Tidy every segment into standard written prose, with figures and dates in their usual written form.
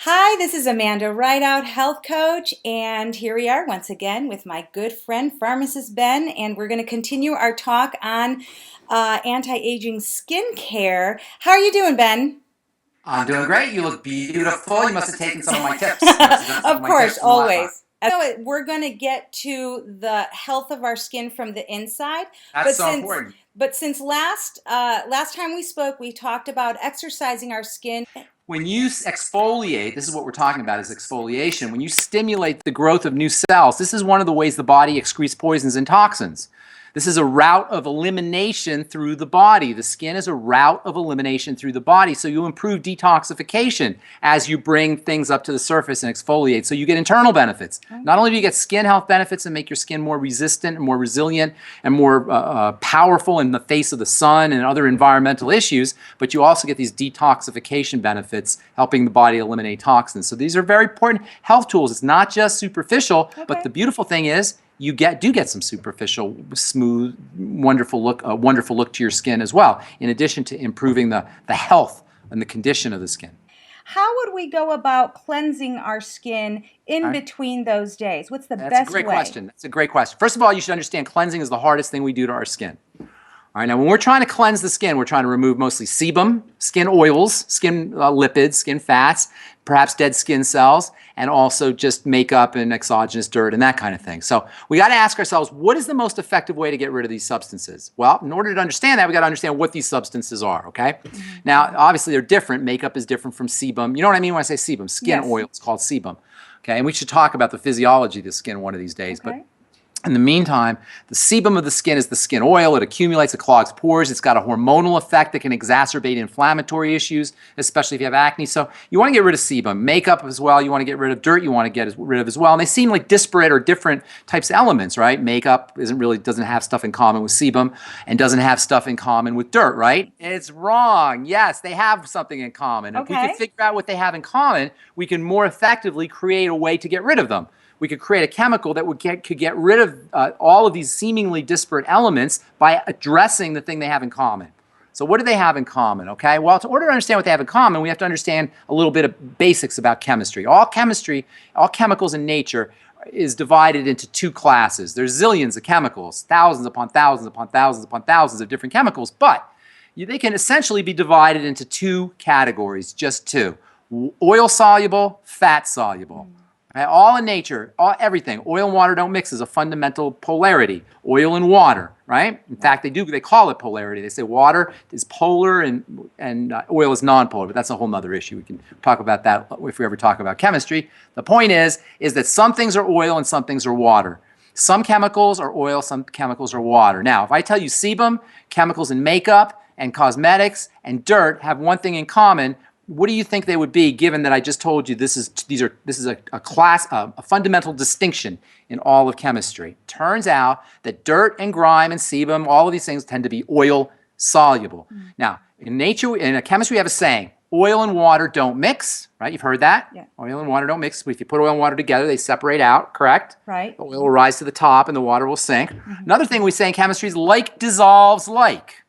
Hi, this is Amanda, Ridout health coach, and here we are once again with my good friend, pharmacist Ben, and we're going to continue our talk on anti-aging skincare. How are you doing, Ben? I'm doing great. You look beautiful. You must have taken some of my tips. You must have done some of Of my course, tips from the last time. always. So we're going to get to the health of our skin from the inside, That's but so since important. last time we spoke, we talked about exercising our skin. When you exfoliate, this is what we're talking about, is exfoliation. When you stimulate the growth of new cells, this is one of the ways the body excretes poisons and toxins. This is a route of elimination through the body. The skin is a route of elimination through the body. So you improve detoxification as you bring things up to the surface and exfoliate. So you get internal benefits. Not only do you get skin health benefits and make your skin more resistant and more resilient and more powerful in the face of the sun and other environmental issues, but you also get these detoxification benefits, helping the body eliminate toxins. So these are very important health tools. It's not just superficial, but the beautiful thing is, you do get some superficial, smooth, wonderful look to your skin as well, in addition to improving the health and the condition of the skin. How would we go about cleansing our skin in between those days? What's the That's a best great way? question. That's a great question. First of all, you should understand cleansing is the hardest thing we do to our skin. All right, now when we're trying to cleanse the skin, we're trying to remove mostly sebum, skin oils, skin lipids, skin fats, perhaps dead skin cells, and also just makeup and exogenous dirt and that kind of thing. So we got to ask ourselves, what is the most effective way to get rid of these substances? Well, in order to understand that, we got to understand what these substances are, okay? Now, obviously they're different. Makeup is different from sebum. You know what I mean when I say sebum? Skin oil is called sebum, okay? And we should talk about the physiology of the skin one of these days. But in the meantime, the sebum of the skin is the skin oil. It accumulates, it clogs pores. It's got a hormonal effect that can exacerbate inflammatory issues, especially if you have acne. So you want to get rid of sebum. Makeup as well, you want to get rid of. Dirt you want to get rid of as well. And they seem like disparate or different types of elements, right? Makeup doesn't have stuff in common with sebum and doesn't have stuff in common with dirt, right? It's wrong. Yes, they have something in common. If we could figure out what they have in common, we can more effectively create a way to get rid of them. We could create a chemical that could get rid of all of these seemingly disparate elements by addressing the thing they have in common. So what do they have in common, okay? Well, in order to understand what they have in common, we have to understand a little bit of basics about chemistry. All chemicals in nature is divided into two classes. There's zillions of chemicals, thousands upon thousands upon thousands upon thousands of different chemicals, but they can essentially be divided into two categories, just two. Oil soluble, fat soluble. Right? All in nature, everything, oil and water don't mix is a fundamental polarity. Oil and water, right? In fact, they call it polarity. They say water is polar and oil is non-polar, but that's a whole other issue. We can talk about that if we ever talk about chemistry. The point is that some things are oil and some things are water. Some chemicals are oil, some chemicals are water. Now, if I tell you sebum, chemicals in makeup and cosmetics and dirt have one thing in common, what do you think they would be, given that I just told you this is a fundamental distinction in all of chemistry? Turns out that dirt and grime and sebum, all of these things tend to be oil soluble. Now, in chemistry, we have a saying: oil and water don't mix. Right? You've heard that. Yeah. Oil and water don't mix. If you put oil and water together, they separate out. Correct. Right. The oil will rise to the top, and the water will sink. Another thing we say in chemistry is like dissolves like.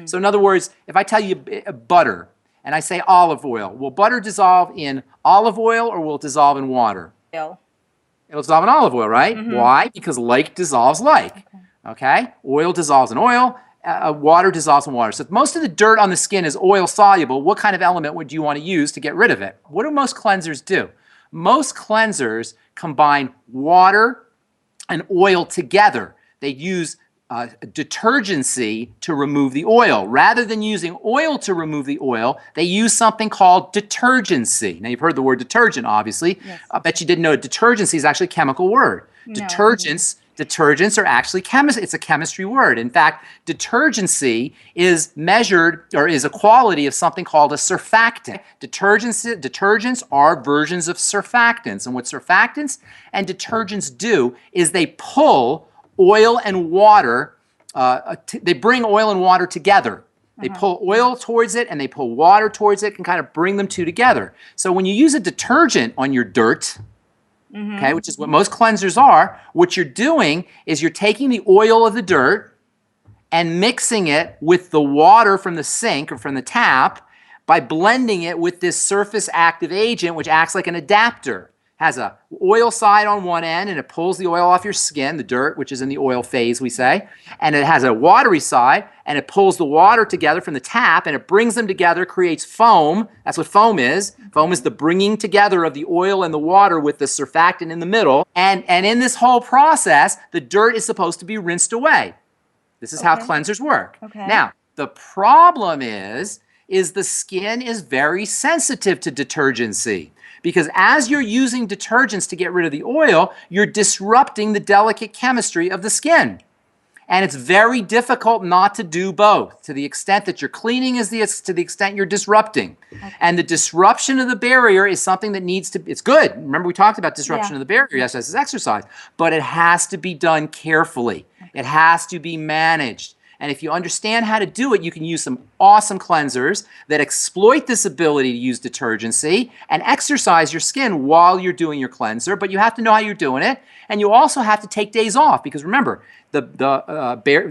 So, in other words, if I tell you butter, and I say olive oil, will butter dissolve in olive oil or will it dissolve in water? It'll dissolve in olive oil, right? Why? Because like dissolves like. Okay? Oil dissolves in oil, water dissolves in water. So if most of the dirt on the skin is oil soluble, what kind of element would you want to use to get rid of it? What do most cleansers do? Most cleansers combine water and oil together. They use detergency to remove the oil. Rather than using oil to remove the oil, they use something called detergency. Now, you've heard the word detergent, obviously. Yes. I bet you didn't know detergency is actually a chemical word. No, detergents are actually it's a chemistry word. In fact, detergency is measured or is a quality of something called a surfactant. Detergents are versions of surfactants. And what surfactants and detergents do is they pull oil and water, they bring oil and water together. They pull oil towards it and they pull water towards it and kind of bring them two together. So when you use a detergent on your dirt, okay, which is what most cleansers are, what you're doing is you're taking the oil of the dirt and mixing it with the water from the sink or from the tap by blending it with this surface active agent, which acts like an adapter. Has a oil side on one end, and it pulls the oil off your skin, the dirt, which is in the oil phase, we say. And it has a watery side, and it pulls the water together from the tap, and it brings them together, creates foam. That's what foam is. Foam is the bringing together of the oil and the water with the surfactant in the middle. And in this whole process, the dirt is supposed to be rinsed away. This is how cleansers work. Now, the problem is the skin is very sensitive to detergency. Because as you're using detergents to get rid of the oil, you're disrupting the delicate chemistry of the skin. And it's very difficult not to do both. To the extent that you're cleaning is to the extent you're disrupting. And the disruption of the barrier is something that needs to, it's good. Remember we talked about disruption of the barrier, yes, as exercise. But it has to be done carefully. It has to be managed. And if you understand how to do it, you can use some awesome cleansers that exploit this ability to use detergency and exercise your skin while you're doing your cleanser, but you have to know how you're doing it. And you also have to take days off because remember, the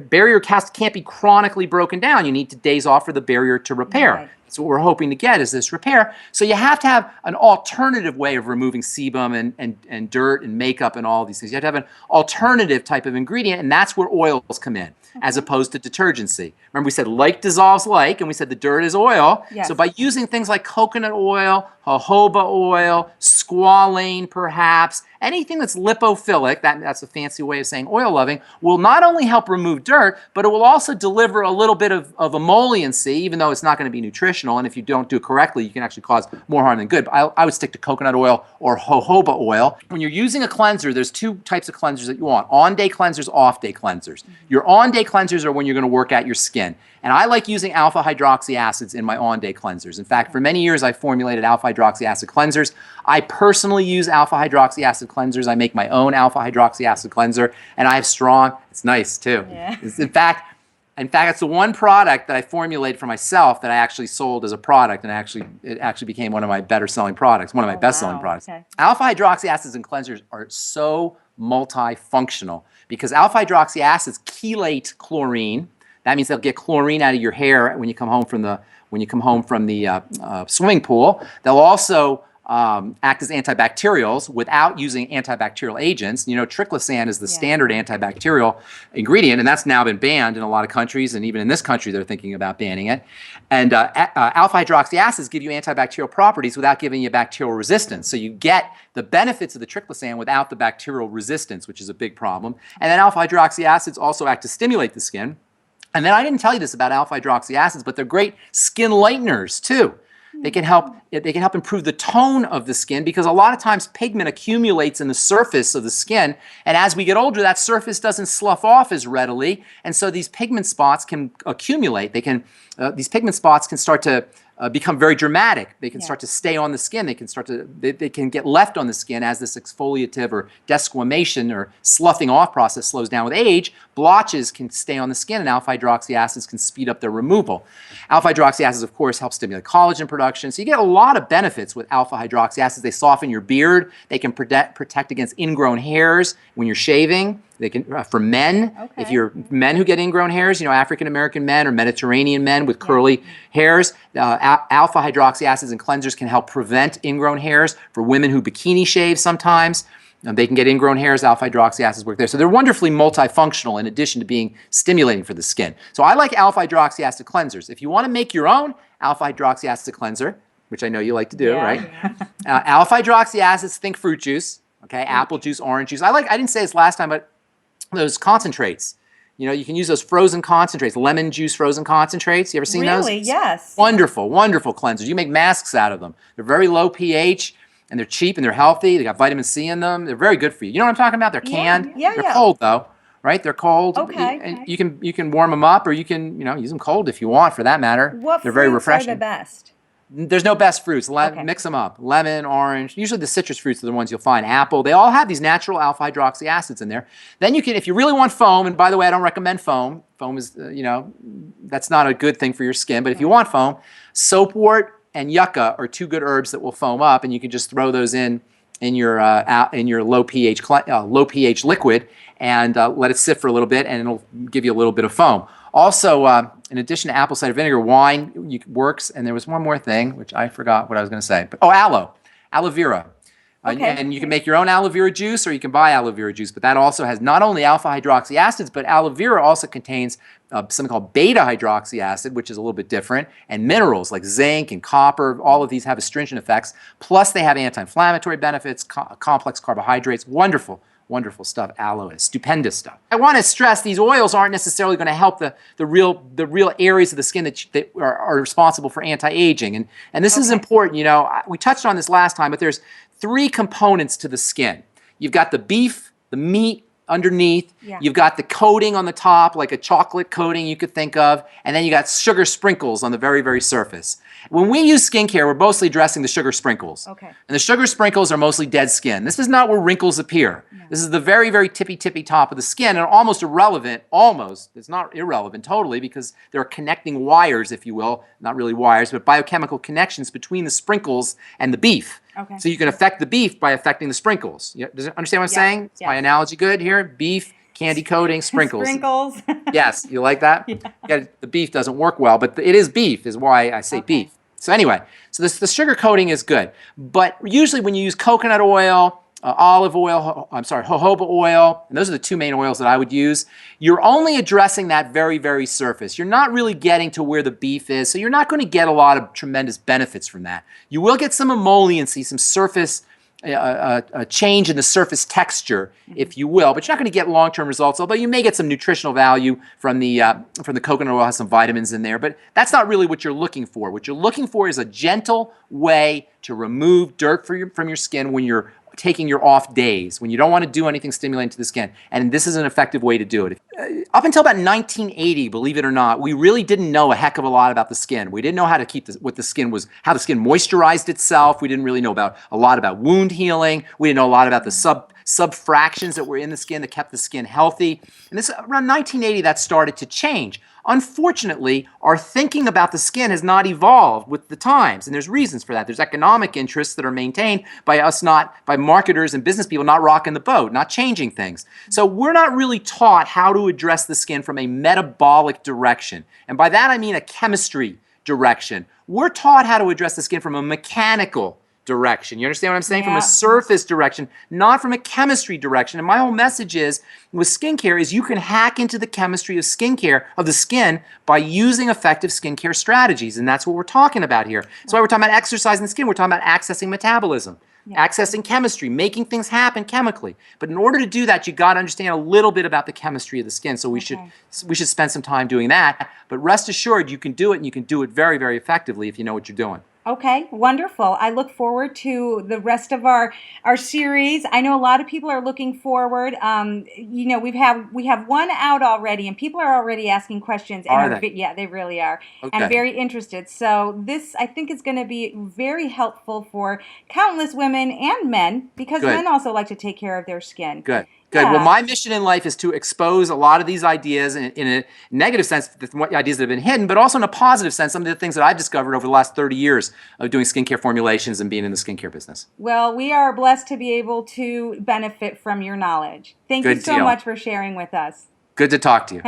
barrier can't be chronically broken down. You need days off for the barrier to repair. Right. So what we're hoping to get is this repair. So you have to have an alternative way of removing sebum and dirt and makeup and all these things. You have to have an alternative type of ingredient, and that's where oils come in, as opposed to detergency. Remember we said like dissolves like, and we said the dirt is oil. Yes. So by using things like coconut oil, jojoba oil, squalane perhaps, anything that's lipophilic, that's a fancy way of saying oil-loving, will not only help remove dirt, but it will also deliver a little bit of emolliency, even though it's not going to be nutritional, and if you don't do it correctly, you can actually cause more harm than good. But I would stick to coconut oil or jojoba oil. When you're using a cleanser, there's two types of cleansers that you want, on-day cleansers, off-day cleansers. Your on-day cleansers are when you're going to work out your skin. And I like using alpha hydroxy acids in my on-day cleansers. In fact, for many years, I formulated alpha hydroxy acid cleansers. I personally use alpha hydroxy acid cleansers. I make my own alpha hydroxy acid cleanser, and I have strong. It's nice too. Yeah. In fact, it's the one product that I formulated for myself that I actually sold as a product, and it actually became one of my better selling products, one of my best selling products. Okay. Alpha hydroxy acids and cleansers are so multifunctional because alpha hydroxy acids chelate chlorine. That means they'll get chlorine out of your hair when you come home from the swimming pool. They'll also act as antibacterials without using antibacterial agents. You know, triclosan is the standard antibacterial ingredient, and that's now been banned in a lot of countries, and even in this country they're thinking about banning it. And alpha hydroxy acids give you antibacterial properties without giving you bacterial resistance. So you get the benefits of the triclosan without the bacterial resistance, which is a big problem. And then alpha hydroxy acids also act to stimulate the skin. And then I didn't tell you this about alpha hydroxy acids, but they're great skin lighteners too. They can help improve the tone of the skin because a lot of times pigment accumulates in the surface of the skin, and as we get older, that surface doesn't slough off as readily, and so these pigment spots can accumulate. These pigment spots can start to become very dramatic. They can start to stay on the skin. They can get left on the skin as this exfoliative or desquamation or sloughing off process slows down with age. Blotches can stay on the skin, and alpha hydroxy acids can speed up their removal. Alpha hydroxy acids, of course, help stimulate collagen production. So you get a lot of benefits with alpha hydroxy acids. They soften your beard. They can protect against ingrown hairs when you're shaving. They can, for men, if you're men who get ingrown hairs, you know, African-American men or Mediterranean men with curly hairs, alpha hydroxy acids and cleansers can help prevent ingrown hairs. For women who bikini shave sometimes, they can get ingrown hairs, alpha hydroxy acids work there. So they're wonderfully multifunctional in addition to being stimulating for the skin. So I like alpha hydroxy acid cleansers. If you want to make your own alpha hydroxy acid cleanser, which I know you like to do, right? Alpha hydroxy acids, think fruit juice, apple juice, orange juice. I didn't say this last time, but those concentrates. You know, you can use those frozen concentrates, lemon juice frozen concentrates. You ever seen those? Really? Yes. Wonderful, wonderful cleansers. You make masks out of them. They're very low pH, and they're cheap, and they're healthy. They got vitamin C in them. They're very good for you. You know what I'm talking about? They're canned. They're cold, though, right? They're cold. And you can warm them up, or you can use them cold if you want, for that matter. They're very refreshing. What fruits are the best? There's no best fruits. Mix them up. Lemon, orange. Usually the citrus fruits are the ones you'll find. Apple. They all have these natural alpha hydroxy acids in there. Then you can, if you really want foam, and by the way, I don't recommend foam. Foam is, that's not a good thing for your skin. But if you want foam, soapwort and yucca are two good herbs that will foam up, and you can just throw those in your low pH liquid and let it sit for a little bit, and it'll give you a little bit of foam. Also, in addition to apple cider vinegar, wine works. And there was one more thing, which I forgot what I was going to say. But, oh, aloe vera. Okay. And you can make your own aloe vera juice, or you can buy aloe vera juice. But that also has not only alpha hydroxy acids, but aloe vera also contains something called beta hydroxy acid, which is a little bit different, and minerals like zinc and copper. All of these have astringent effects. Plus, they have anti-inflammatory benefits, complex carbohydrates. Wonderful. Wonderful stuff. Aloe is stupendous stuff. I want to stress these oils aren't necessarily going to help the real areas of the skin that are responsible for anti-aging. And this is important. You know, we touched on this last time, but there's 3 components to the skin. You've got the beef, the meat underneath. Yeah. You've got the coating on the top, like a chocolate coating you could think of. And then you got sugar sprinkles on the very, very surface. When we use skincare, we're mostly addressing the sugar sprinkles. Okay. And the sugar sprinkles are mostly dead skin. This is not where wrinkles appear. No. This is the very, very tippy top of the skin, and almost irrelevant, almost. It's not irrelevant totally, because there are connecting wires, if you will, not really wires, but biochemical connections between the sprinkles and the beef. Okay. So you can affect the beef by affecting the sprinkles. Does it understand what I'm saying? Is my analogy good here? Beef, candy coating, sprinkles. Sprinkles. Yes, you like that? Yeah. The beef doesn't work well, but it is beef, is why I say beef. So anyway, so the sugar coating is good. But usually when you use coconut oil, olive oil, jojoba oil, and those are the 2 main oils that I would use, you're only addressing that very, very surface. You're not really getting to where the beef is, so you're not going to get a lot of tremendous benefits from that. You will get some emolliency, some surface, a change in the surface texture, if you will, but you're not going to get long-term results, although you may get some nutritional value from the coconut oil. Has some vitamins in there, but that's not really what you're looking for. What you're looking for is a gentle way to remove dirt from your skin when you're taking your off days, when you don't want to do anything stimulating to the skin. And this is an effective way to do it. Up until about 1980, believe it or not, we really didn't know a heck of a lot about the skin. We didn't know how to keep what the skin was, how the skin moisturized itself. We didn't really know a lot about wound healing. We didn't know a lot about the subfractions that were in the skin that kept the skin healthy. And this around 1980, that started to change. Unfortunately, our thinking about the skin has not evolved with the times, and there's reasons for that. There's economic interests that are maintained by by marketers and business people not rocking the boat, not changing things. So we're not really taught how to address the skin from a metabolic direction. And by that I mean a chemistry direction. We're taught how to address the skin from a mechanical direction. You understand what I'm saying? Yeah. From a surface direction, not from a chemistry direction. And my whole message is, with skincare, is you can hack into the chemistry of skincare, of the skin, by using effective skincare strategies. And that's what we're talking about here. That's why we're talking about exercising the skin. We're talking about accessing metabolism, accessing chemistry, making things happen chemically. But in order to do that, you got to understand a little bit about the chemistry of the skin. So we should spend some time doing that. But rest assured, you can do it, and you can do it very, very effectively if you know what you're doing. Okay, wonderful. I look forward to the rest of our series. I know a lot of people are looking forward. You know, we have one out already, and people are already asking questions. Are they? Yeah, they really are, okay. And very interested. So this, I think, is going to be very helpful for countless women and men, because men also like to take care of their skin. Good. Good. Yeah. Well, my mission in life is to expose a lot of these ideas in a negative sense, the ideas that have been hidden, but also in a positive sense, some of the things that I've discovered over the last 30 years of doing skincare formulations and being in the skincare business. Well, we are blessed to be able to benefit from your knowledge. Thank you so much for sharing with us. Good to talk to you.